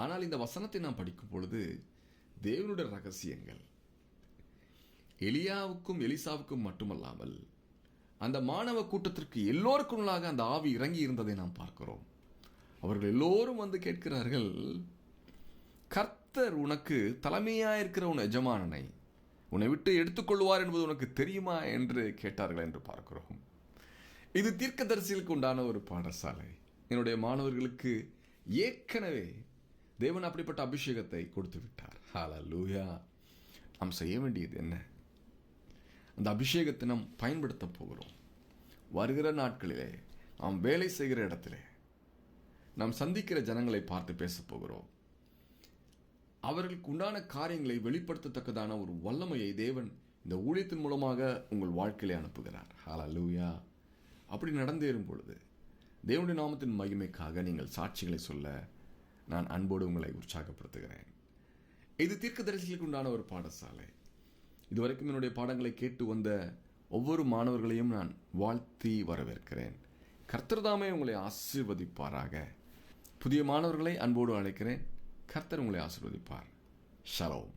ஆனால் இந்த வசனத்தை நாம் படிக்கும் பொழுது தேவனுடைய ரகசியங்கள் எலியாவுக்கும் எலிசாவுக்கும் மட்டுமல்லாமல் அந்த மாணவ கூட்டத்திற்கு எல்லோருக்குள்ளாக அந்த ஆவி இறங்கி இருந்ததை நாம் பார்க்கிறோம். அவர்கள் எல்லோரும் வந்து கேட்கிறார்கள், கர்த்தர் உனக்கு தலைமையாயிருக்கிற உன் எஜமானனை உன்னை விட்டு எடுத்துக்கொள்வார் என்பது உனக்கு தெரியுமா என்று கேட்டார்கள் என்று பார்க்கிறோம். இது தீர்க்கதரிசிகளுக்கு உண்டான ஒரு பாடசாலை. என்னுடைய மாணவர்களுக்கு ஏற்கனவே தேவன் அப்படிப்பட்ட அபிஷேகத்தை கொடுத்து விட்டார். ஹல்லேலூயா. நாம் செய்ய வேண்டியது என்ன? அந்த அபிஷேகத்தை நாம் பயன்படுத்த போகிறோம். வருகிற நாட்களிலே நாம் வேலை செய்கிற இடத்திலே நாம் சந்திக்கிற ஜனங்களை பார்த்து பேச போகிறோம். அவர்களுக்கு உண்டான காரியங்களை வெளிப்படுத்தத்தக்கதான ஒரு வல்லமையை தேவன் இந்த ஊழியத்தின் மூலமாக உங்கள் வாழ்க்கையிலே அனுப்புகிறார். ஹல்லேலூயா. அப்படி நடந்தேறும் பொழுது தேவனுடைய நாமத்தின் மகிமைக்காக நீங்கள் சாட்சிகளை சொல்ல நான் அன்போடு உங்களை உற்சாகப்படுத்துகிறேன். இது தீர்க்கதரிசிகளுக்கு உண்டான ஒரு பாடசாலை. இதுவரைக்கும் என்னுடைய பாடங்களை கேட்டு வந்த ஒவ்வொரு மாணவர்களையும் நான் வாழ்த்தி வரவேற்கிறேன். கர்த்தர் தாமே உங்களை ஆசீர்வதிப்பாராக. புதிய மாணவர்களை அன்போடு அழைக்கிறேன். கர்த்தர் உங்களை ஆசீர்வதிப்பார். ஷலோம்.